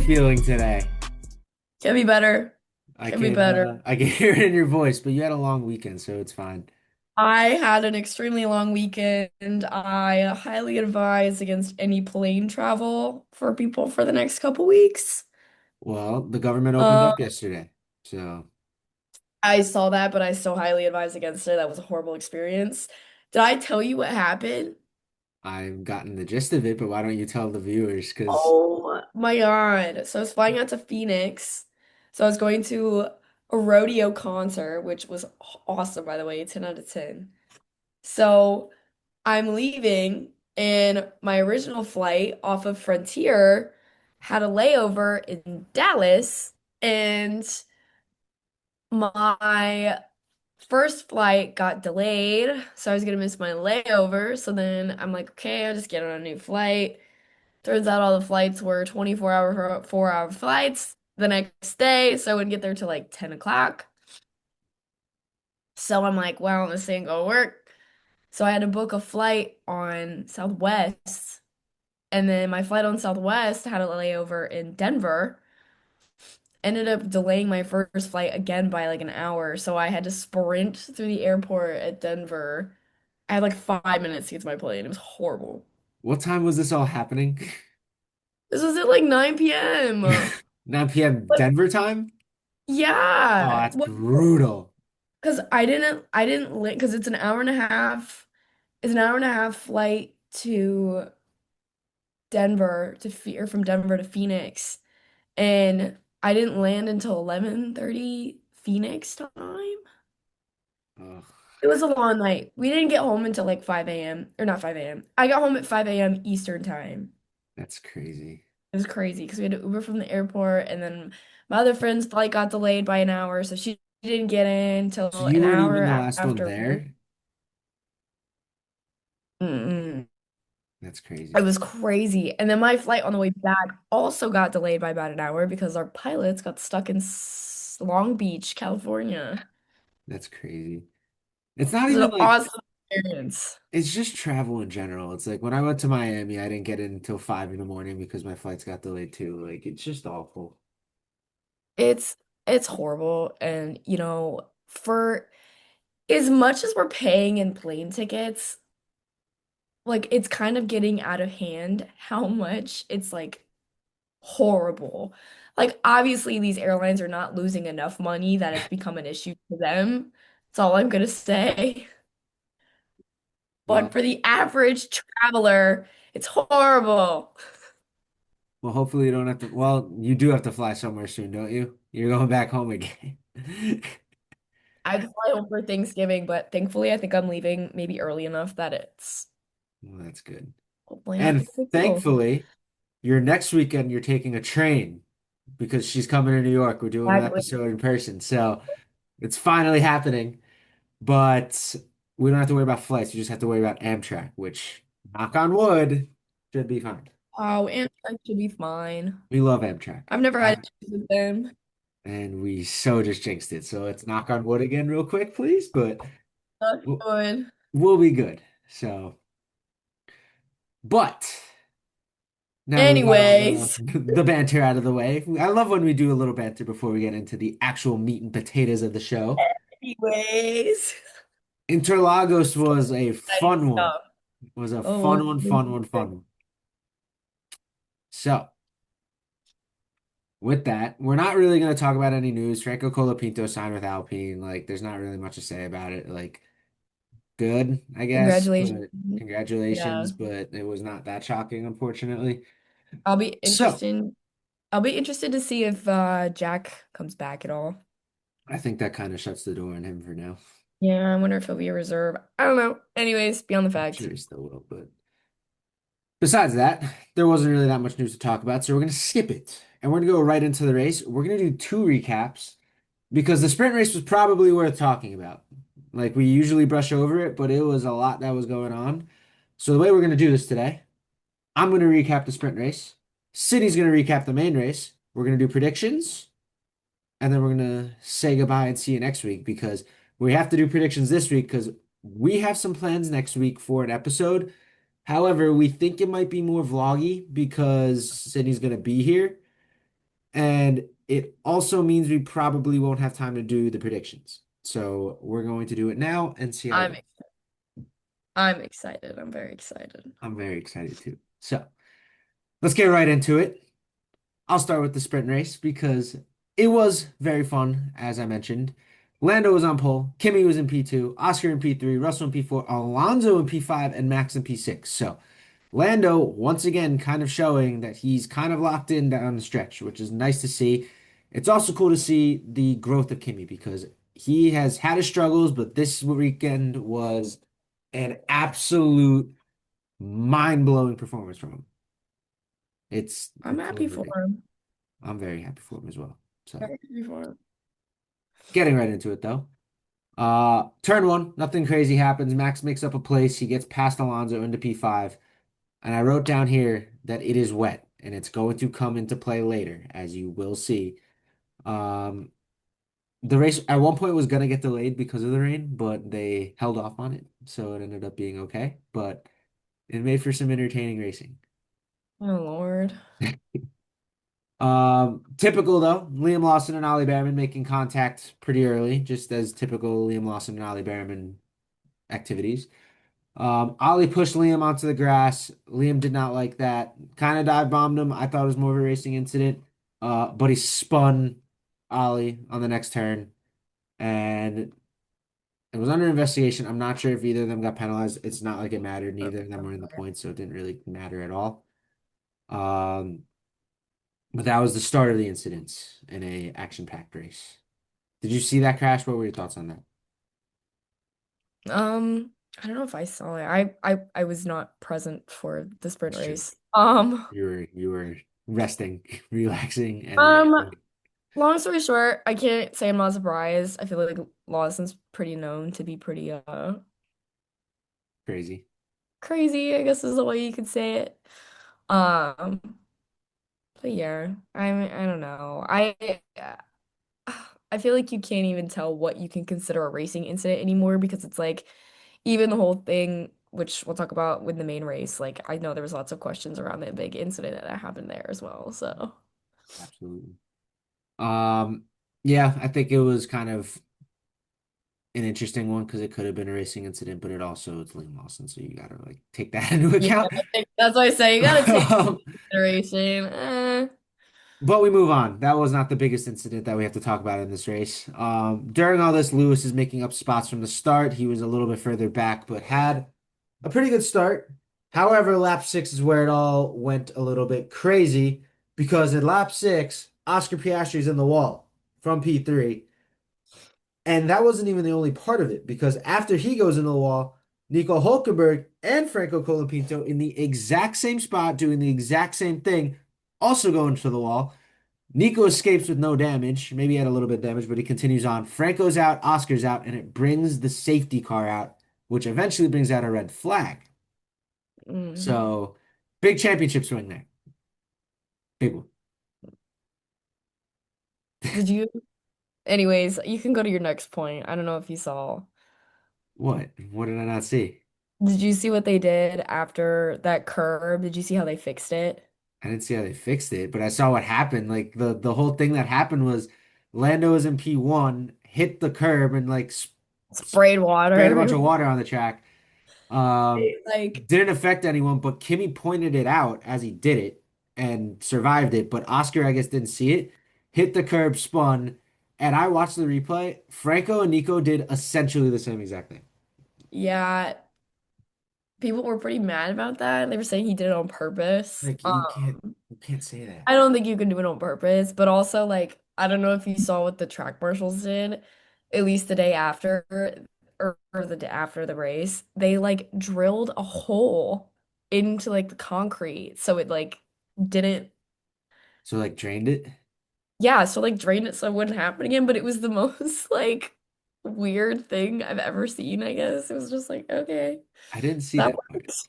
feeling today? Can be better. I Can be can better. uh, I can hear it in your voice, but you had a long weekend, so it's fine. I had an extremely long weekend. I highly advise against any plane travel for people for the next couple weeks. Well, the government opened Um, up yesterday, so I saw that, but I still highly advise against it. That was a horrible experience. Did I tell you what happened? I've gotten the gist of it, but why don't you tell the viewers? Because Oh my God. So I was flying out to Phoenix. So I was going to a rodeo concert, which was awesome, by the way, 10 out of 10. So I'm leaving, and my original flight off of Frontier had a layover in Dallas, and my first flight got delayed, so I was gonna miss my layover. So then I'm like, okay, I'll just get on a new flight. Turns out all the flights were 24-hour, 4-hour flights the next day, so I wouldn't get there till like 10 o'clock. So I'm like, well, this ain't gonna work. So I had to book a flight on Southwest. And then my flight on Southwest had a layover in Denver. Ended up delaying my first flight again by like an hour. So I had to sprint through the airport at Denver. I had like 5 minutes to get to my plane. It was horrible. what time was this all happening? This was at like 9 p.m. 9 p.m. But Denver time? Oh, yeah. that's Well, brutal. because I didn't because it's an hour and a half. It's an hour and a half flight to Denver or from Denver to Phoenix. And I didn't land until 11:30 Phoenix time. Oh, It was a long night. We didn't get home until like 5 a.m. or not 5 a.m. I got home at 5 a.m. Eastern time. that's crazy. It was crazy because we had to Uber from the airport, and then my other friend's flight got delayed by an hour, so she didn't get in till So you an weren't hour even the last one after. there? Mm-mm. That's It crazy. was crazy. And then my flight on the way back also got delayed by about an hour because our pilots got stuck in Long Beach, California. That's crazy. It's not It was even an like awesome experience. it's just travel in general. It's like when I went to Miami, I didn't get in until 5 in the morning because my flights got delayed too. Like it's just awful. It's it's horrible, and for as much as we're paying in plane tickets, like it's kind of getting out of hand how much it's like horrible. Like obviously these airlines are not losing enough money that it's become an issue for them. That's all I'm gonna say. But Well, for the average traveler, it's horrible. well, hopefully you don't have to. Well, you do have to fly somewhere soon, don't you? You're going back home again. I have to fly home for Thanksgiving, but thankfully I think I'm leaving maybe early enough that it's Well, that's good. hopefully not And a big deal. thankfully, your next weekend you're taking a train because she's coming to New York. We're doing an Exactly. episode in person, so it's finally happening. But we don't have to worry about flights. We just have to worry about Amtrak, which, knock on wood, should be fine. Oh, and I should be fine. We love Amtrak. I've never had I, issues with them. and we so just jinxed it. So let's knock on wood again real quick, please. But we'll, Good. we'll be good. So, but now that we got all the Anyways, the banter out of the way, I love when we do a little banter before we get into the actual meat and potatoes of the show. anyways. Interlagos was a Exciting fun one. stuff. Was a Oh, fun one, fun one, fun one. So, with that, we're not really going to talk about any news. Franco Colapinto signed with Alpine. Like, there's not really much to say about it. Like, good, I guess, congratulations. but Yeah. congratulations. But it was not that shocking, unfortunately. I'll be So, interested. I'll be interested to see if Jack comes back at all. I think that kind of shuts the door on him for now. Yeah, I wonder if he'll be a reserve. I don't know. Anyways, beyond the I'm fact. sure he still will. But besides that, there wasn't really that much news to talk about. So, we're going to skip it and we're going to go right into the race. We're going to do two recaps because the sprint race was probably worth talking about. Like, we usually brush over it, but it was a lot that was going on. So, the way we're going to do this today. I'm going to recap the sprint race. Sydney's going to recap the main race. We're going to do predictions, and then we're going to say goodbye and see you next week because we have to do predictions this week because we have some plans next week for an episode. However, we think it might be more vloggy because Sydney's going to be here. And it also means we probably won't have time to do the predictions. So we're going to do it now and see how it I'm goes. I'm excited. I'm very excited. I'm very excited too. So let's get right into it. I'll start with the sprint race because it was very fun, as I mentioned. Lando was on pole, Kimi was in P2, Oscar in P3, Russell in P4, Alonso in P5, and Max in P6. So Lando, once again, kind of showing that he's kind of locked in down the stretch, which is nice to see. It's also cool to see the growth of Kimi because he has had his struggles, but this weekend was an absolute mind-blowing performance from him. I'm It's a happy little for ridiculous. him. I'm very happy for him as well. So Very happy for him. getting right into it though. Turn one, nothing crazy happens. Max makes up a place. He gets past Alonso into P5. And I wrote down here that it is wet and it's going to come into play later, as you will see. Um, the race at one point was going to get delayed because of the rain, but they held off on it. So it ended up being okay. But it made for some entertaining racing. Oh Lord. Typical though, Liam Lawson and Ollie Behrman making contact pretty early, just as typical Liam Lawson and Ollie Behrman activities. Ollie pushed Liam onto the grass. Liam did not like that. Kind of dive bombed him. I thought it was more of a racing incident. But he spun Ollie on the next turn, and it was under investigation. I'm not sure if either of them got penalized. It's not like it mattered. Neither of them were in the points, so it didn't really matter at all. Um, but that was the start of the incidents in a action-packed race. Did you see that crash? What were your thoughts on that? I don't know if I saw it. I was not present for the sprint It's true. race. You were resting, relaxing, and Um, reacting. long story short, I can't say I'm not surprised. I feel like Lawson's pretty known to be pretty Crazy. crazy, I guess is the way you could say it. Um, but yeah, I don't know. I feel like you can't even tell what you can consider a racing incident anymore because it's like even the whole thing, which we'll talk about with the main race, like I know there was lots of questions around that big incident that happened there as well. So Absolutely. Um, yeah, I think it was kind of an interesting one because it could have been a racing incident, but it also it's Liam Lawson, so you gotta like take that into yeah, account. that's why I say you gotta take Um, into consideration. but we move on. That was not the biggest incident that we have to talk about in this race. During all this, Lewis is making up spots from the start. He was a little bit further back, but had a pretty good start. However, lap six is where it all went a little bit crazy because in lap six, Oscar Piastri's in the wall from P3. And that wasn't even the only part of it because after he goes into the wall, Nico Hulkenberg and Franco Colapinto in the exact same spot doing the exact same thing also go into the wall. Nico escapes with no damage. Maybe he had a little bit of damage, but he continues on. Franco's out, Oscar's out, and it brings the safety car out, which eventually brings out a red flag. Mm. So, big championship swing there. Big one. Did you? Anyways, you can go to your next point. I don't know if you saw. What? What did I not see? Did you see what they did after that curb? Did you see how they fixed it? I didn't see how they fixed it, but I saw what happened. Like the whole thing that happened was Lando was in P1, hit the curb and like Sprayed sprayed a bunch water. of water on the track. Um, Like, didn't affect anyone, but Kimmy pointed it out as he did it and survived it. But Oscar, I guess, didn't see it. Hit the curb, spun, and I watched the replay. Franco and Nico did essentially the same exact thing. yeah, people were pretty mad about that. They were saying he did it on purpose. Like you can't say that. I don't think you can do it on purpose, but also like I don't know if you saw what the track marshals did, at least the day after or the day after the race. They like drilled a hole into like the concrete so it like didn't So like drained it. yeah, so like drained it so it wouldn't happen again, but it was the most like weird thing I've ever seen, I guess. It was just like, okay, I didn't see that that part. works.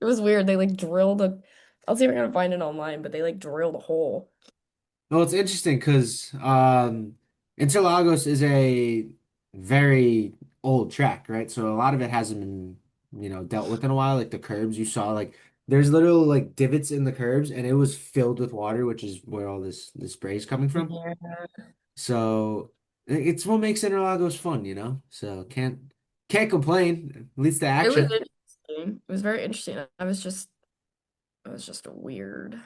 It was weird. They like drilled a I'll see if I can find it online, but they like drilled a hole. Well, it's interesting because Interlagos is a very old track, right? So a lot of it hasn't been, dealt with in a while. Like the curbs you saw, like there's little like divots in the curbs, and it was filled with water, which is where all this spray is coming from. Yeah. So it's what makes Interlagos fun, you know? So can't complain. At least the It was action. interesting. It was very interesting. It was just weird.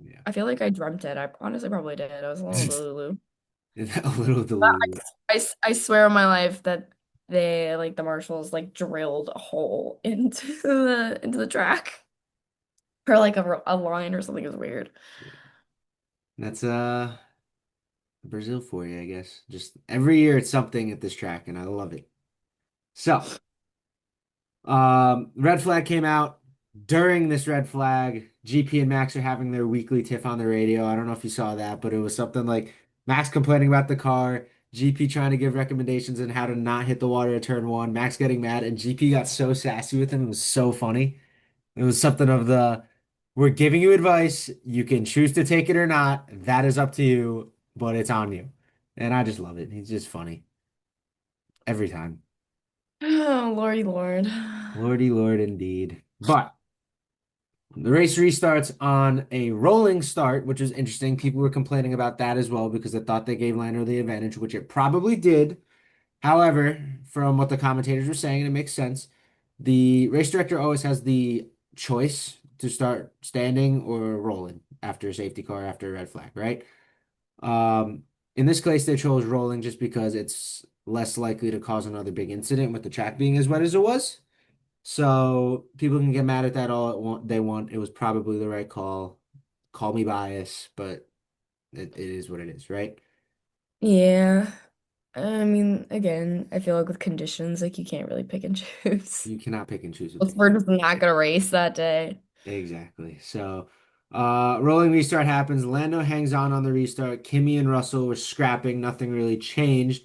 Yeah. I feel like I dreamt it. I honestly probably did. I was a little delulu. A little delulu. I swear on my life that they like the marshals like drilled a hole into the track or like a line or something. It was weird. Yeah. That's Brazil for you, I guess. Just every year it's something at this track, and I love it. So, red flag came out. During this red flag, GP and Max are having their weekly tiff on the radio. I don't know if you saw that, but it was something like Max complaining about the car, GP trying to give recommendations on how to not hit the water at turn one, Max getting mad, and GP got so sassy with him. It was so funny. It was something of the, we're giving you advice. You can choose to take it or not. That is up to you, but it's on you. And I just love it. He's just funny every time. Oh, Lordy Lord. Lordy Lord indeed. But the race restarts on a rolling start, which is interesting. People were complaining about that as well because they thought they gave Lando the advantage, which it probably did. However, from what the commentators were saying, and it makes sense, the race director always has the choice to start standing or rolling after a safety car, after a red flag, right? Um, in this case, they chose rolling just because it's less likely to cause another big incident with the track being as wet as it was. So people can get mad at that all they want. It was probably the right call. Call me biased, but it is what it is, right? Yeah. I mean, again, I feel like with conditions, like you can't really pick and choose. You cannot pick and choose with Well, these we're things. just not gonna race that day. Exactly. So, rolling restart happens. Lando hangs on the restart. Kimmy and Russell were scrapping. Nothing really changed.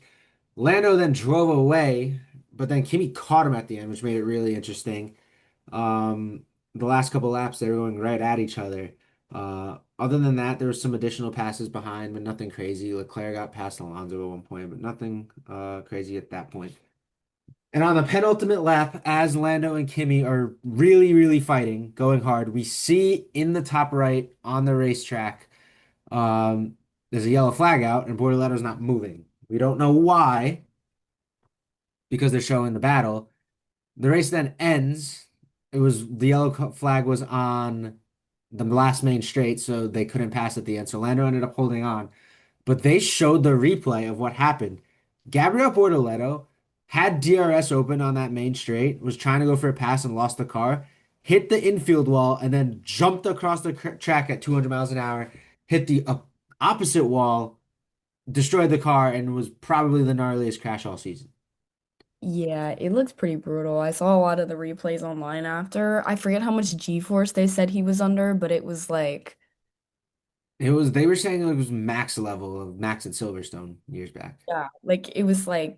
Lando then drove away, but then Kimmy caught him at the end, which made it really interesting. Um, the last couple laps, they were going right at each other. Other than that, there was some additional passes behind, but nothing crazy. Leclerc got past Alonso at one point, but nothing crazy at that point. And on the penultimate lap, as Lando and Kimi are really, really fighting, going hard, we see in the top right on the racetrack, um, there's a yellow flag out, and Bortoletto's not moving. We don't know why, because they're showing the battle. The race then ends. It was the flag was on the last main straight, so they couldn't pass at the end. So Lando ended up holding on. But they showed the replay of what happened. Gabriel Bortoleto had DRS open on that main straight, was trying to go for a pass and lost the car, hit the infield wall, and then jumped across the track at 200 miles an hour, hit the opposite wall, destroyed the car, and was probably the gnarliest crash all season. Yeah, it looks pretty brutal. I saw a lot of the replays online after. I forget how much G-force they said he was under, but it was like, They were saying it was max level of Max at Silverstone years back. yeah, like it was like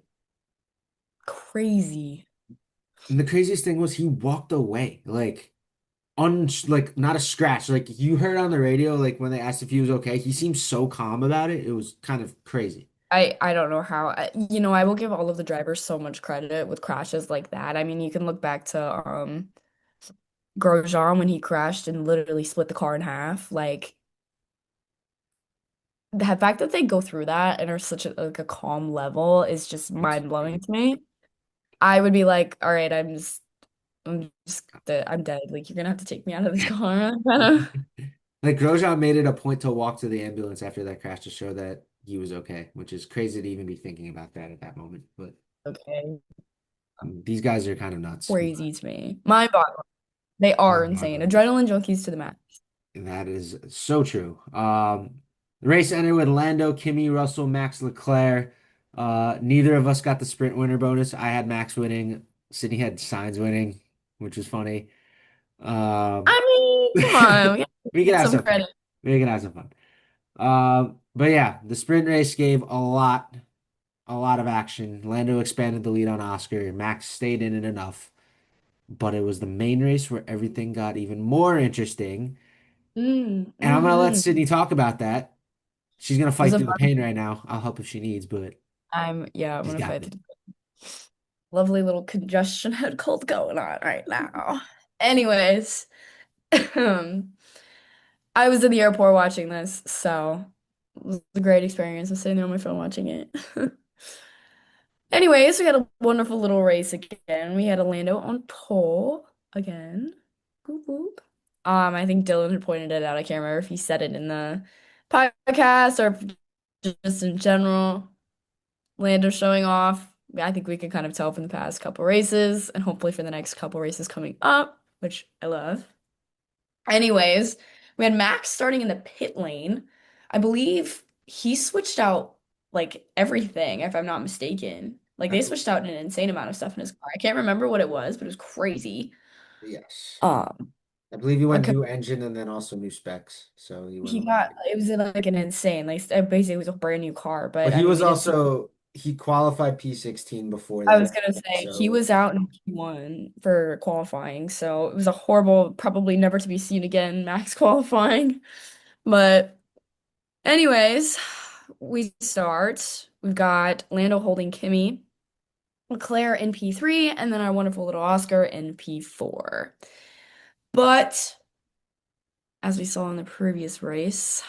crazy. And the craziest thing was he walked away. Like not a scratch. Like you heard on the radio, like when they asked if he was okay, he seemed so calm about it. It was kind of crazy. I don't know how. I will give all of the drivers so much credit with crashes like that. I mean, you can look back to Grosjean when he crashed and literally split the car in half. Like the fact that they go through that and are such a calm level is just It's mind-blowing crazy. to me. I would be like, all right, I'm dead. Like you're gonna have to take me out of this car. Kind of. Like Grosjean made it a point to walk to the ambulance after that crash to show that he was okay, which is crazy to even be thinking about that at that moment. But Okay. these guys are kind of nuts. Crazy to me. Mind-boggling. They are insane. Mind-boggling. Adrenaline junkies to the max. That is so true. The race ended with Lando, Kimi, Russell, Max, Leclerc. Neither of us got the sprint winner bonus. I had Max winning. Sydney had Sainz winning, which was funny. Um, I mean, come on, we gotta we can get have some some fun. credit. We can have some fun. But yeah, the sprint race gave a lot of action. Lando expanded the lead on Oscar. Max stayed in it enough, but it was the main race where everything got even more interesting. And I'm gonna let Mm-hmm. Sydney talk about that. She's gonna Was fight it through the fun? pain right now. I'll help if she needs, but I'm she's gonna got fight this. the lovely little congestion head cold going on right now. Anyways, I was in the airport watching this, so it was a great experience. I'm sitting there on my phone watching it. Anyways, we had a wonderful little race again. We had Orlando on pole again. Whoop, whoop. I think Dylan had pointed it out. I can't remember if he said it in the podcast or if just in general. Lando showing off. I think we can kind of tell from the past couple races, and hopefully for the next couple races coming up, which I love. Anyways, we had Max starting in the pit lane. I believe he switched out like everything, if I'm not mistaken. Like I they believe, switched out an insane amount of stuff in his car. I can't remember what it was, but it was crazy. yes. Um, I believe he I went could, new engine and then also new specs. So he went a he little got bit. it was like an insane, like basically it was a brand new car. But But I he mean, was we didn't. also he qualified P16 before I that. was gonna say he So was out in Q1 for qualifying, so it was a horrible, probably never to be seen again, max qualifying. But anyways, we start. We've got Lando holding Kimmy, Leclerc in P3, and then our wonderful little Oscar in P4. But as we saw in the previous race,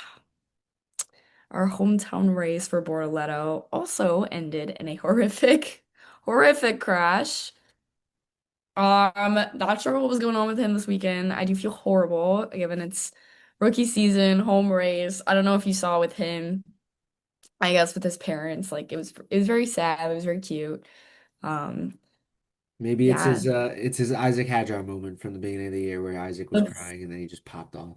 our hometown race for Bortoletto also ended in a horrific, horrific crash. Not sure what was going on with him this weekend. I do feel horrible given it's rookie season, home race. I don't know if you saw with him, I guess with his parents, like it was very sad. It was very cute. Um, maybe yeah, it's his Isaac Hadjar moment from the beginning of the year where Isaac was let's crying and then he just popped off.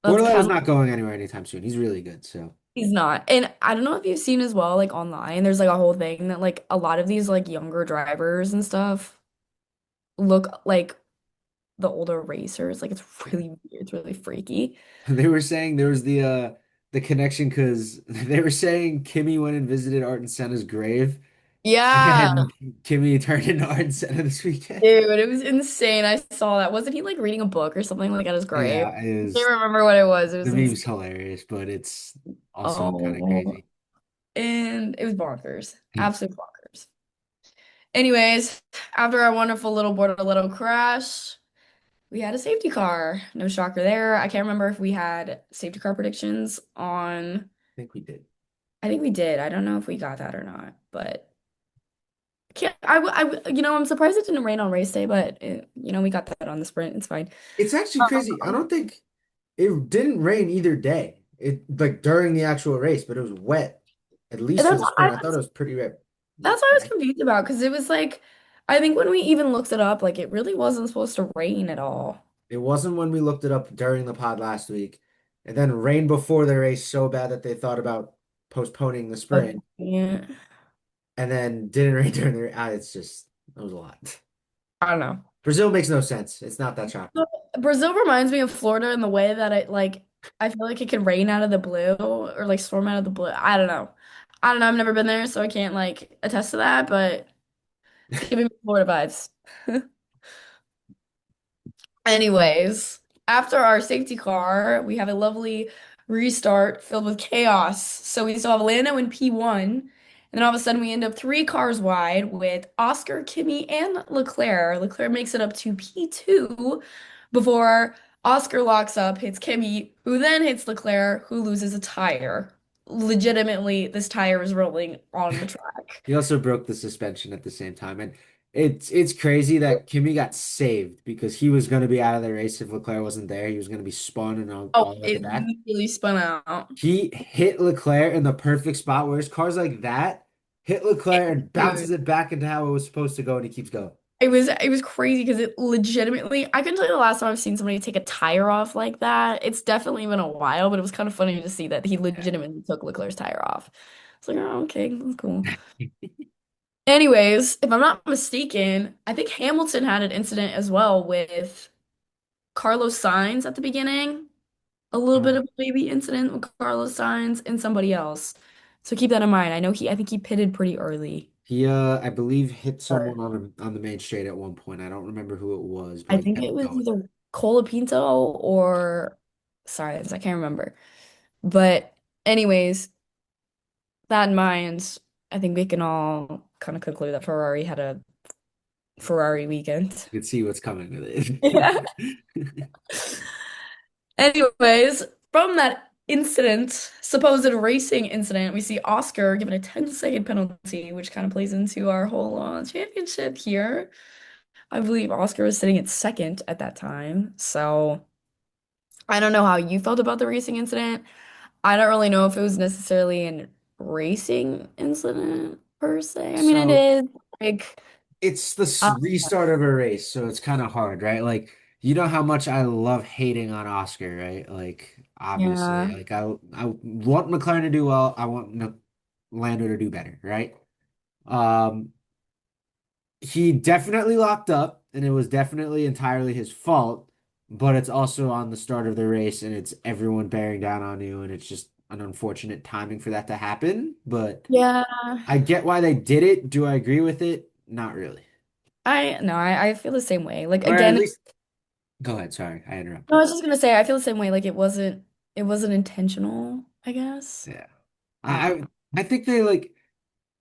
let's Bortoletto's count. not going anywhere anytime soon. He's really good, so He's not. And I don't know if you've seen as well, like online, there's like a whole thing that like a lot of these like younger drivers and stuff look like the older racers. Like it's yeah. really weird. It's really freaky. They were saying there was the connection because they were saying Kimmy went and visited Art Senna's grave, Yeah. and Kimmy turned into Art Senna this weekend. Dude, it was insane. I saw that. Wasn't he like reading a book or something like at his grave? Yeah, it I can't is remember what it was. It the was meme's insane. hilarious, but it's also kind of Oh, crazy. and it was bonkers. Absolute bonkers. Anyways, after our wonderful little Borderletto crash, we had a safety car. No shocker there. I can't remember if we had safety car predictions on. I think we did. I think we did. I don't know if we got that or not, but can't. I'm surprised it didn't rain on race day, but we got that on the sprint. It's fine. It's actually crazy. I don't think it didn't rain either day. It like during the actual race, but it was wet, at least for That's the what I sprint. I thought it was pretty wet. that's what I was confused about because it was like I think when we even looked it up, like it really wasn't supposed to rain at all. It wasn't when we looked it up during the pod last week. And then rain before the race so bad that they thought about postponing the Oh, sprint. yeah. And then didn't rain during the it's just it was a lot. I don't know. Brazil makes no sense. It's not that shocking. Brazil reminds me of Florida in the way that I feel like it can rain out of the blue or like storm out of the blue. I don't know. I don't know. I've never been there, so I can't like attest to that, but it's giving me Florida vibes. Anyways, after our safety car, we have a lovely restart filled with chaos. So we still have Lando in P1, and then all of a sudden we end up 3 cars wide with Oscar, Kimi, and Leclerc. Leclerc makes it up to P2 before Oscar locks up, hits Kimi, who then hits Leclerc, who loses a tire. Legitimately, this tire is rolling on the track. He also broke the suspension at the same time. And it's crazy that Kimi got saved because he was going to be out of the race if Leclerc wasn't there. He was going to be spun and Oh, all at the it back. really spun out. He hit Leclerc in the perfect spot, whereas cars like that hit Leclerc and bounces Dude. it back into how it was supposed to go, and he keeps going. It was crazy because it legitimately I couldn't tell you the last time I've seen somebody take a tire off like that. It's definitely been a while, but it was kind of funny to see that he Yeah. legitimately took Leclerc's tire off. It's like, oh, okay, that's cool. Anyways, if I'm not mistaken, I think Hamilton had an incident as well with Carlos Sainz at the beginning. A little bit Uh, of a baby incident with Carlos Sainz and somebody else. So keep that in mind. I think he pitted pretty early. he I believe hit Or someone on the main straight at one point. I don't remember who it was, but I he think it kept was going. either Colapinto or sorry, I can't remember. But anyways, that in mind, I think we can all kind of conclude that Ferrari had a Ferrari weekend. You can see what's coming with Yeah. it. Anyways, from that incident, supposed racing incident, we see Oscar given a 10-second penalty, which kind of plays into our whole championship here. I believe Oscar was sitting at second at that time. So I don't know how you felt about the racing incident. I don't really know if it was necessarily an racing incident per se. I mean, it So is like, it's the uh, restart of a race, so it's kind of hard, right? Like, you know how much I love hating on Oscar, right? Like, obviously, yeah, like I want McLaren to do well. I want Lando to do better, right? Um, he definitely locked up, and it was definitely entirely his fault. But it's also on the start of the race, and it's everyone bearing down on you, and it's just an unfortunate timing for that to happen. But yeah. I get why they did it. Do I agree with it? Not really. I no, I feel the same way. Like Or at again, least go ahead. Sorry, I no, I interrupted. was just gonna say I feel the same way. Like it wasn't intentional, I guess. Yeah. I don't I know. I think they like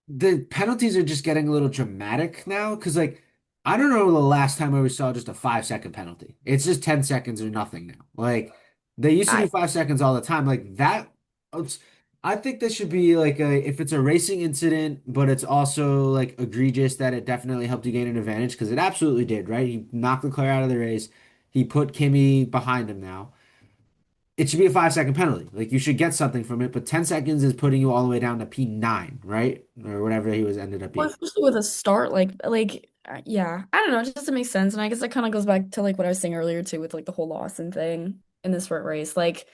the penalties are just getting a little dramatic now because like I don't know the last time where we saw just a 5 second penalty. It's just 10 seconds or nothing now. Like they used to I do 5 seconds all the time. Like that it's- I think this should be like a if it's a racing incident, but it's also like egregious that it definitely helped you gain an advantage because it absolutely did, right? He knocked Leclerc out of the race. He put Kimi behind him now. It should be a 5 second penalty. Like you should get something from it, but 10 seconds is putting you all the way down to P9, right? Or whatever he was ended up well, being. especially with a start yeah, I don't know, it just doesn't make sense. And I guess that kind of goes back to like what I was saying earlier too with like the whole Lawson thing in this sprint race. Like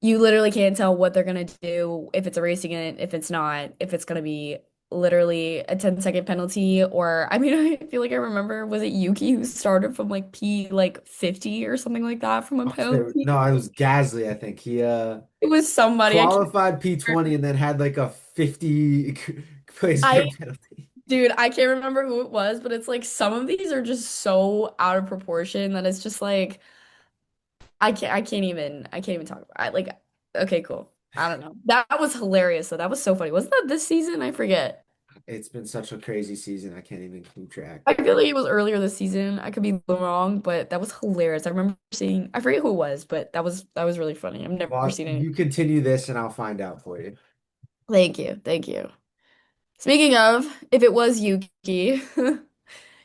you literally can't tell what they're gonna do if it's a racing it, if it's not, if it's gonna be literally a 10-second penalty or I mean I feel like I remember was it Yuki who started from like P like 50 or something like that from a Oh, penalty? no, it was Gasly, I think. He It was somebody I can't qualified P20 and then had like a 50 place I grid penalty. dude, I can't remember who it was, but it's like some of these are just so out of proportion that it's just like I can't even talk about it. Like okay, cool. I don't know. That was hilarious though. That was so funny. Wasn't that this season? I forget. It's been such a crazy season. I can't even keep track. I feel like it was earlier this season. I could be wrong, but that was hilarious. I remember seeing, I forget who it was, but that was really funny. I've never Well, seen it. you continue this and I'll find out for you. Thank you. Thank you. Speaking of, if it was Yuki,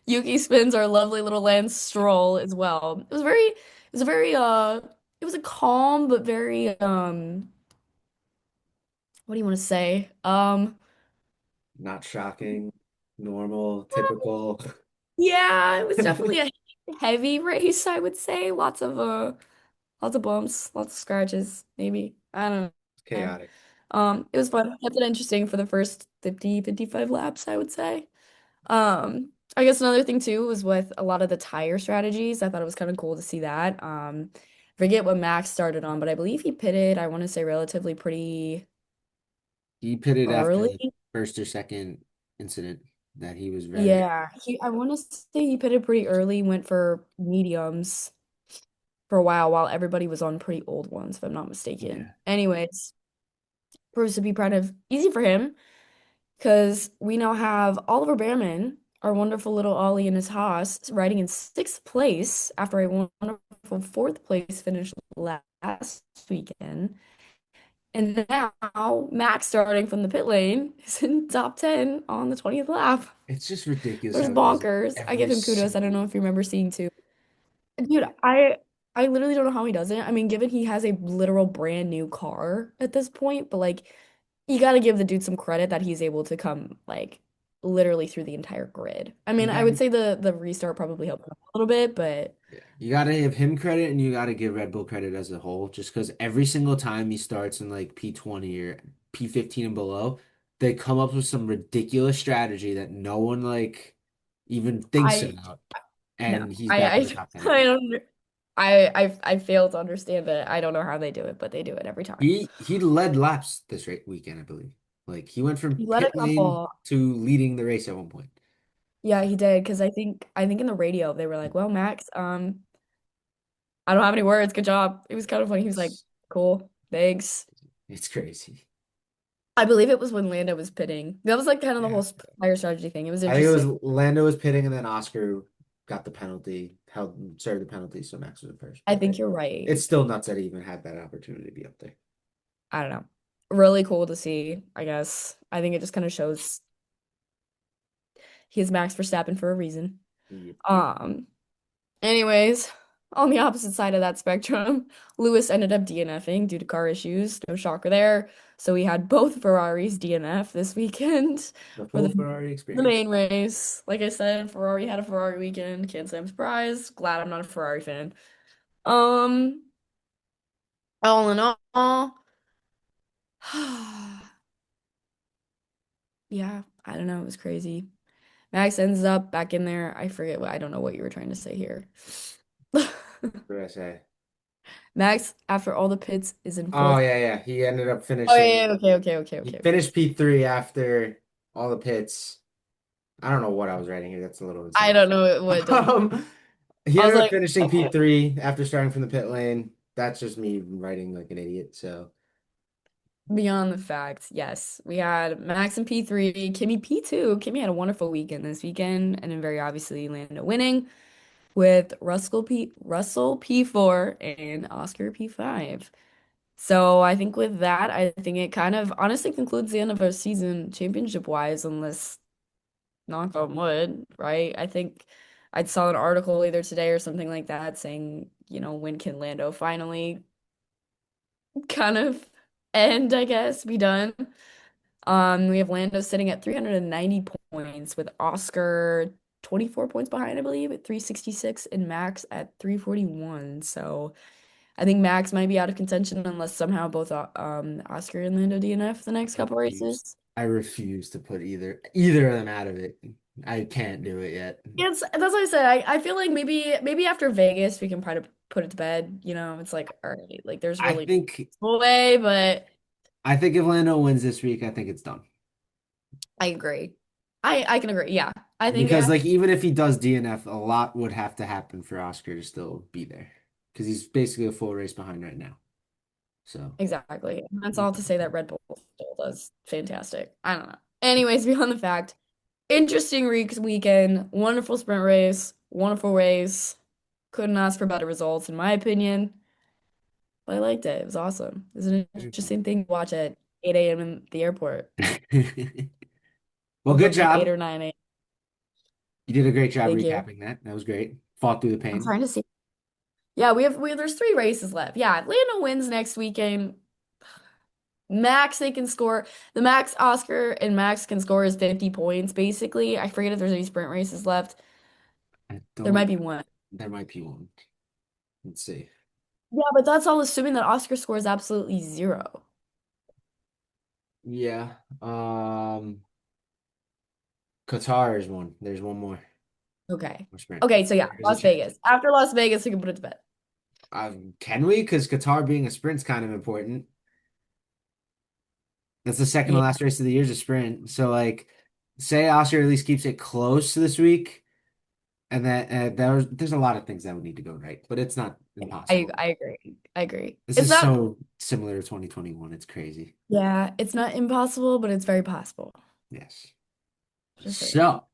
Yuki spins our lovely little Lance Stroll as well. It was a calm but very what do you want to say? Not shocking, normal, typical. Yeah, it was definitely a heavy race, I would say. Lots of bumps, lots of scratches, maybe. I don't know. Chaotic. It was fun. Kept it interesting for the first 50, 55 laps, I would say. I guess another thing too was with a lot of the tire strategies. I thought it was kind of cool to see that. Forget what Max started on, but I believe he pitted, I want to say relatively pretty He pitted after early. the first or second incident that he was very, Yeah, I want to say he pitted pretty early, went for mediums for a while everybody was on pretty old ones, if I'm not mistaken. yeah. Anyways, proves to be kind of easy for him because we now have Oliver Behrman, our wonderful little Ollie in his Haas, riding in sixth place after a wonderful fourth place finish last weekend. And now Max starting from the pit lane is in top 10 on the 20th lap. It's just ridiculous Which is how he does it bonkers. I give every him kudos. I don't single know if you remember seeing too. Dude, I literally don't know how he does it. I mean, given he has a literal brand new car at this point, but like you got to give the dude some credit that he's able to come like literally through the entire grid. I you mean, I would gotta say the restart probably helped him a little bit, but yeah. You gotta give him credit and you gotta give Red Bull credit as a whole, just because every single time he starts in like P20 or P15 and below, they come up with some ridiculous strategy that no one like even thinks I about. no, And he's back in the top 10 I again. don't I fail to understand it. I don't know how they do it, but they do it every time. He led laps this weekend, I believe. Like he went from He led a pit lane couple. to leading the race at one point. Yeah, he did because I think in the radio they were like, "Well, Max, I don't have any words. Good job." It was kind of funny. He was like, It's "Cool, thanks." it's crazy. I believe it was when Lando was pitting. That was like kind of the whole Yeah. fire strategy thing. It was I think it was interesting. Lando was pitting and then Oscar got the penalty, held served the penalty, so Max was in first. I But think you're right. it's still nuts that he even had that opportunity to be up there. I don't know. Really cool to see, I guess. I think it just kind of shows he is Max Verstappen for a reason. Yep. Um, Anyways, on the opposite side of that spectrum, Lewis ended up DNFing due to car issues. No shocker there. So we had both Ferraris DNF this weekend The for full Ferrari the experience. main race. Like I said, Ferrari had a Ferrari weekend. Can't say I'm surprised. Glad I'm not a Ferrari fan. Um, all in all, yeah, I don't know. It was crazy. Max ends up back in there. I forget what I don't know what you were trying to say here. What did I say? Max, after all the pits, is in Oh fourth. yeah, yeah. He ended up Oh yeah, finishing. yeah, okay, okay, okay, He okay, okay. finished P3 after all the pits. I don't know what I was writing here. That's a little I insane. don't know what it does. Um, he I was ended up like, finishing okay. P3 after starting from the pit lane. That's just me writing like an idiot. So Beyond the fact, yes, we had Max in P3, Kimmy P2. Kimmy had a wonderful weekend this weekend, and then very obviously Lando winning with Russell P4 and Oscar P5. So I think with that, I think it kind of honestly concludes the end of our season championship wise, unless knock on wood, right? I think I saw an article either today or something like that saying, when can Lando finally kind of end, I guess, be done. We have Lando sitting at 390 points with Oscar 24 points behind, I believe, at 366 and Max at 341. So I think Max might be out of contention unless somehow both Oscar and Lando DNF the next couple refuse. races. I refuse to put either of them out of it. I can't do it yet. Yes, that's what I said. I feel like maybe after Vegas we can try to put it to bed. It's like, all right, like there's I really think no way, but I think if Lando wins this week, I think it's done. I agree. I can agree. Yeah. I think Because like even if he does DNF, a lot would have to happen for Oscar to still be there. Because he's basically a full race behind right now. So exactly. That's all to say that Red Bull still does fantastic. I don't know. Anyways, beyond the fact, interesting weekend, wonderful sprint race, wonderful race. Couldn't ask for better results in my opinion. But I liked it. It was awesome. It was an very fun. interesting thing to watch at 8 a.m. in the airport. Well, Woke good up at 8 job. or 9 a.m. You did a great job Thank you. recapping that. That was great. Fought through the I'm pain. trying to see. Yeah, there's 3 races left. Yeah, Atlanta wins next weekend. Max, they can score. The max Oscar and Max can score is 50 points, basically. I forget if there's any sprint races left. I There might don't. be one. There might be one. Let's see. Yeah, but that's all assuming that Oscar scores absolutely zero. Yeah. Qatar is one. There's one more. Okay. More sprint. Okay, so yeah, There is a Las chance. Vegas. After Las Vegas, we can put it to bed. Can we? Because Qatar being a sprint's kind of important. That's the second to Yeah, last race of the year is a sprint. So like, say Oscar at least keeps it close this week, and that there's a lot of things that would need to go right, but it's not I impossible. I agree. I agree. This It's is not, so similar to 2021. It's crazy. yeah, it's not impossible, but it's very possible. Yes. Just saying. So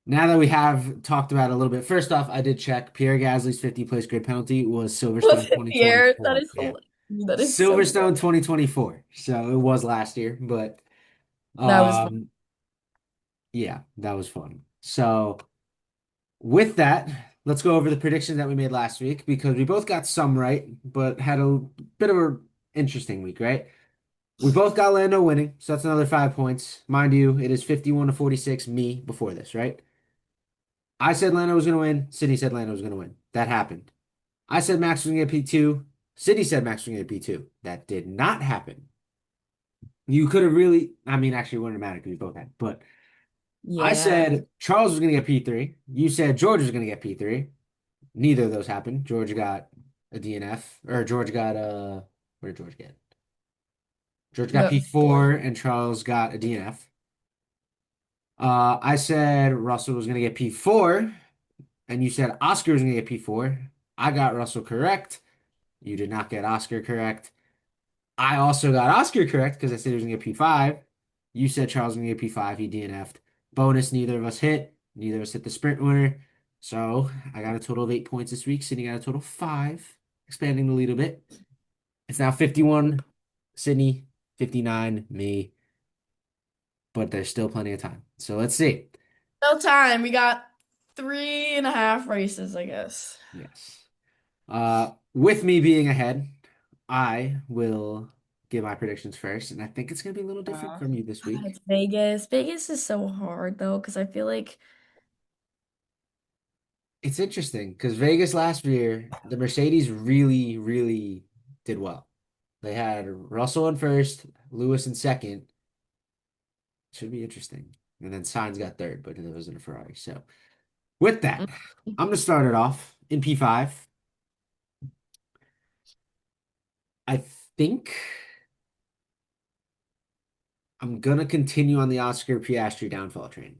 now that we have talked about it a little bit, first off, I did check Pierre Gasly's 50 place grid penalty was Was Silverstone it Pierre? That 2024. is Yeah. that is so Silverstone funny. 2024. So it was last year, but That was fun. um yeah, that was fun. So with that, let's go over the predictions that we made last week because we both got some right, but had a bit of an interesting week, right? We both got Lando winning, so that's another 5 points. Mind you, it is 51 to 46 me before this, right? I said Lando was going to win. Sydney said Lando was going to win. That happened. I said Max was going to get P2. Sydney said Max was going to get P2. That did not happen. You could have really, I mean, actually, it wouldn't matter because we both had, but I Yeah. said Charles was going to get P3. You said George was going to get P3. Neither of those happened. George got a DNF, or George got what did George get? George got But four. P4 and Charles got a DNF. I said Russell was going to get P4, and you said Oscar was going to get P4. I got Russell correct. You did not get Oscar correct. I also got Oscar correct because I said he was gonna get P5. You said Charles was gonna get P5. He DNF'd. Bonus, neither of us hit. Neither of us hit the sprint winner. So I got a total of 8 points this week. Sydney got a total of five, expanding the lead a bit. It's now 51, Sydney, 59, me, but there's still plenty of time. So let's see. No time. We got 3.5 races, I guess. Yes. With me being ahead, I will give my predictions first, and I think it's gonna be a little different Uh, from you this week. it's Vegas. Vegas is so hard though, because I feel like It's interesting because Vegas last year, the Mercedes really, really did well. They had Russell in first, Lewis in second. Should be interesting. And then Sainz got third, but it wasn't a Ferrari. So with that, I'm gonna start it off in P5. I think I'm gonna continue on the Oscar Piastri downfall train.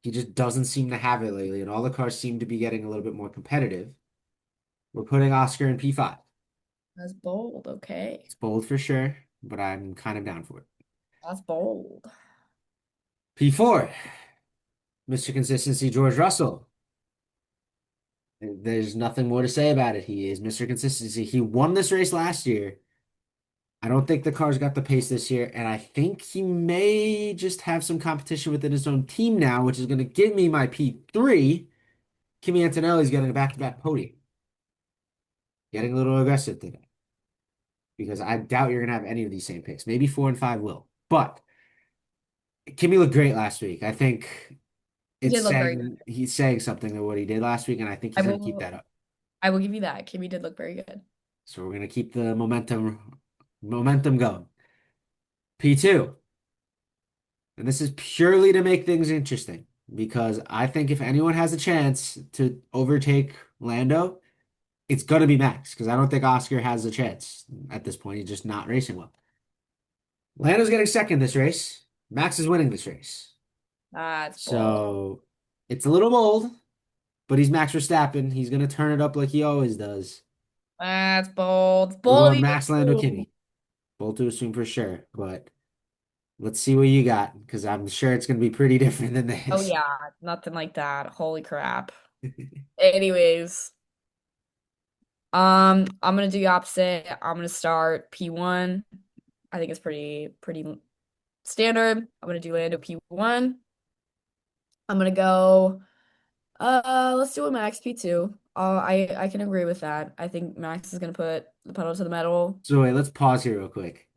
He just doesn't seem to have it lately, and all the cars seem to be getting a little bit more competitive. We're putting Oscar in P5. that's bold. Okay, It's bold for sure, but I'm kind of down for it. that's bold. P4, Mr. Consistency, George Russell. There's nothing more to say about it. He is Mr. Consistency. He won this race last year. I don't think the car's got the pace this year, and I think he may just have some competition within his own team now, which is going to give me my P3. Kimi Antonelli's getting a back-to-back podium, getting a little aggressive today because I doubt you're going to have any of these same picks. Maybe 4 and 5 will, but Kimi looked great last week. I think He it's did look very good. saying he's saying something to what he did last week, and I think I he's going to keep will. that up. I will give you that. Kimmy did look very good. So we're going to keep the momentum going. P2. And this is purely to make things interesting because I think if anyone has a chance to overtake Lando, it's going to be Max because I don't think Oscar has a chance at this point. He's just not racing well. Lando's getting second this race. Max is winning this race. That's bold. So it's a little bold, but he's Max Verstappen. He's going to turn it up like he always does. That's bold. We're Bold going of Max Lando you. Kimi. Bold to assume for sure, but let's see what you got because I'm sure it's going to be pretty different than Oh this. yeah, nothing like that. Holy crap. Anyways, I'm gonna do the opposite. I'm gonna start P1. I think it's pretty standard. I'm gonna do Lando P1. I'm gonna go. Let's do a Max P2. I can agree with that. I think Max is gonna put the pedal to the metal. So wait, let's pause here real quick.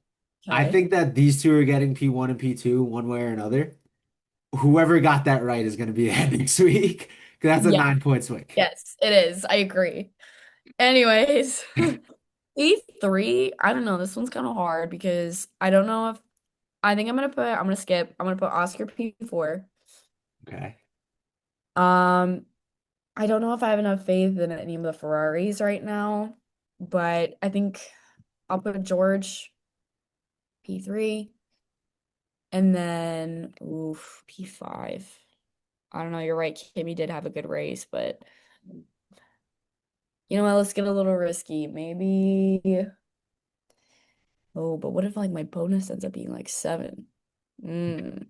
I Okay. think that these two are getting P1 and P2 one way or another. Whoever got that right is going to be ahead next week. 'Cause that's a Yeah. 9 point swing. Yes, it is. I agree. Anyways, E3, I don't know. This one's kind of hard because I don't know if I'm gonna skip. I'm gonna put Oscar P4. Okay. Um, I don't know if I have enough faith in any of the Ferraris right now, but I think I'll put George P3 and then oof, P5. I don't know, you're right. Kimmy did have a good race, but you know what? Let's get a little risky. Maybe. Oh, but what if like my bonus ends up being like 7? Mm.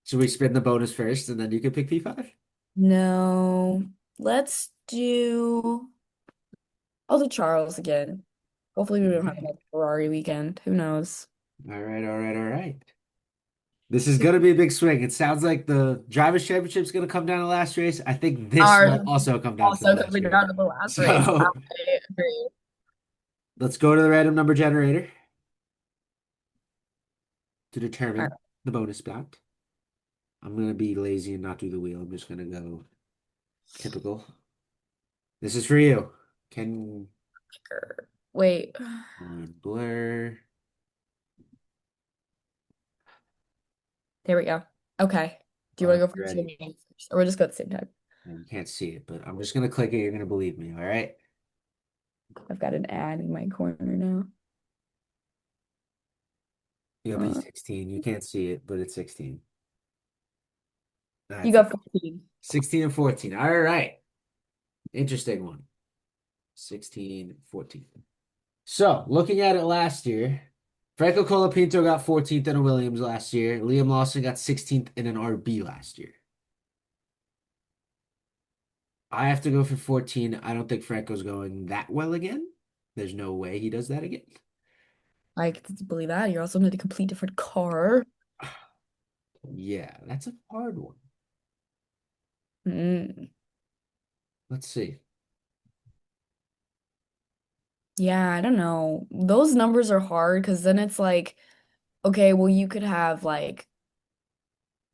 Should we spin the bonus first and then you can pick P5? No. Let's do I'll do Charles again. Hopefully we All don't have right. another Ferrari weekend. Who knows? All right. All right. All right. This is going to be a big swing. It sounds like the Drivers' Championship is going to come down to the last race. I think this Ours might also come down to the also last coming race. down to the last race. So I agree. let's go to the random number generator to All right, determine the bonus spot. I'm going to be lazy and not do the wheel. I'm just going to go typical. This is for you. Can picker. Wait, one blur. there we go. Okay. Do you All want right, to go first or ready. me first? Or we'll just go at the same time? You can't see it, but I'm just gonna click it. You're gonna believe me. All right. I've got an ad in my corner now. You got Uh, P16. You can't see it, but it's 16. you That's got it. 14. 16 and 14. All right. Interesting one. 16, 14. So, looking at it last year, Franco Colapinto got 14th in a Williams last year. Liam Lawson got 16th in an RB last year. I have to go for 14. I don't think Franco's going that well again. There's no way he does that again. I can believe that. You're also in a complete different car. Yeah, that's a hard one. Mm. Let's see. Yeah, I don't know. Those numbers are hard because then it's like, okay, well, you could have like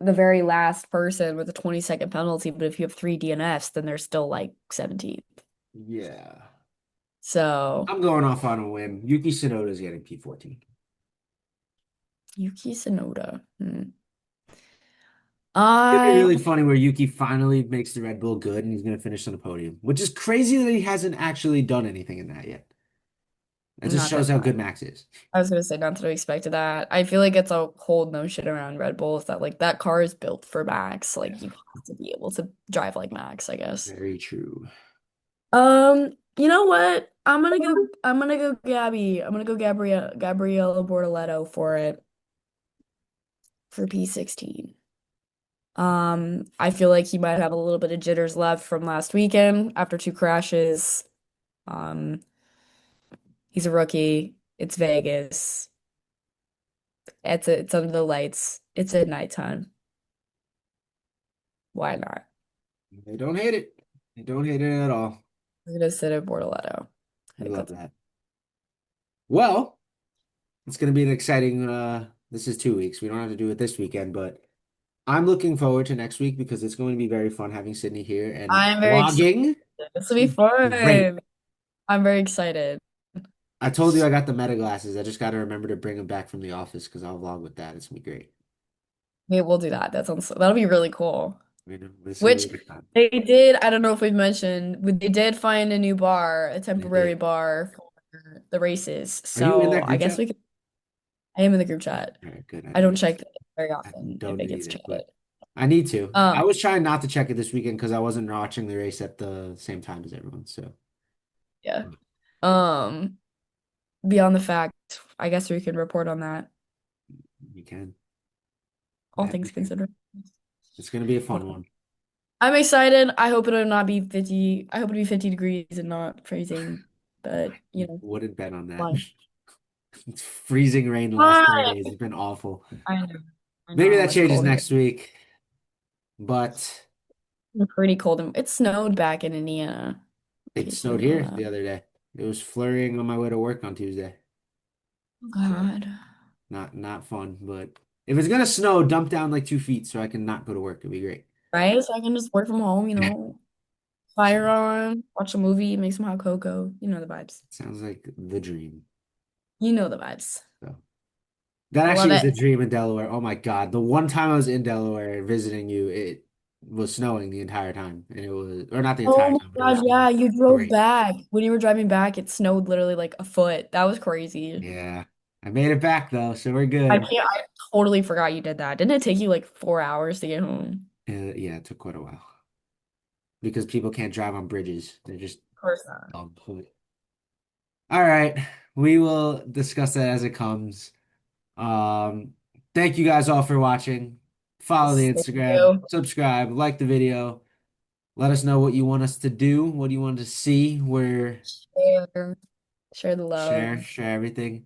the very last person with a 20-second penalty, but if you have three DNFs, then they're still like 17th. Yeah. So, I'm going off on a whim. Yuki Tsunoda is getting P14. Yuki Tsunoda. Hmm. It'd be I really funny where Yuki finally makes the Red Bull good and he's going to finish on the podium, which is crazy that he hasn't actually done anything in that yet. It just not shows that how I, good Max is. I was gonna say not that I expected that. I feel like it's a whole notion around Red Bull is that like that car is built for Max. Like Yeah, you have to be able to drive like Max, I guess. very true. You know what? I'm gonna go Gabby. I'm gonna go Gabriella Bortoleto for it for P16. I feel like he might have a little bit of jitters left from last weekend after two crashes. Um, he's a rookie. It's Vegas. It's under the lights. It's at nighttime. Why not? They don't hate it. They don't hate it at all. I'm gonna sit at Bortoleto. I We think love that's that. Well, it's going to be an exciting, this is 2 weeks. We don't have to do it this weekend, but I'm looking forward to next week because it's going to be very fun having Sydney here and I'm very excited. vlogging. This will be Great. fun. I'm very excited. I told you I got the meta glasses. I just got to remember to bring them back from the office because I'll vlog with that. It's gonna be great. Maybe we'll do that. That'll be really cool. This is gonna be Which a good time. they did, I don't know if we've mentioned, they did find a new bar, a They temporary did. bar for the races. Are you in So that I group guess chat? we could, I am in the group chat. All right, good. I don't check it very I often if don't it need gets either, chatted. but I need to. I Um, was trying not to check it this weekend because I wasn't watching the race at the same time as everyone. So yeah. Um, Beyond the fact, I guess we can report on that, you can. all That things we can. considered. It's gonna be a Well, fun one. I'm excited. I hope it'll not be 50. I hope it'll be 50 degrees and not freezing. But, Wouldn't bet on that. fine. It's freezing rain the last 3 days. Fine. It's been awful. I know. I Maybe know. that It's changes cold here. next week, but It's pretty cold. It snowed back in Indiana, in it case you snowed didn't know here that. the other day. It was flurrying on my way to work on Tuesday. Oh, So God. not fun, but if it's gonna snow, dump down like 2 feet so I can not go to work. It'd be great. Right? So I can just work from home, So fire on, watch a movie, make some hot cocoa. You know the vibes. sounds like the dream. You know the vibes. So that I actually love is it. the dream in Delaware. Oh my God. The one time I was in Delaware visiting you, it was snowing the entire time. And it was, or not the entire Oh time, but it my was God, snowing yeah, you drove great. back. When you were driving back, it snowed literally like a foot. That was crazy. Yeah. I made it back though, so we're I good. can't, I totally forgot you did that. Didn't it take you like 4 hours to get home? Yeah, it took quite a while because people can't drive on bridges. They're just Of course not. dumb. All right. We will discuss that as it comes. Um, Thank you guys all for watching. Follow the Yes, thank Instagram, you. subscribe, like the video. Let us know what you want us to do, what you want to see. We're Share, share the love. share everything.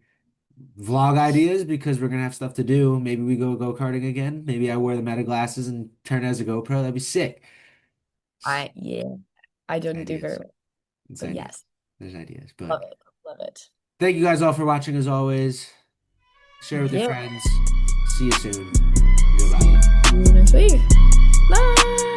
Vlog ideas because we're gonna have stuff to do. Maybe we go-karting again. Maybe I wear the meta glasses and turn it as a GoPro. That'd be sick. Yeah, I didn't do very Ideas. well, It's but ideas. yes, There's ideas. But love it. Love it. thank you guys all for watching as always. Share with Thank your you. friends. See you soon. See Goodbye. you next week. Bye.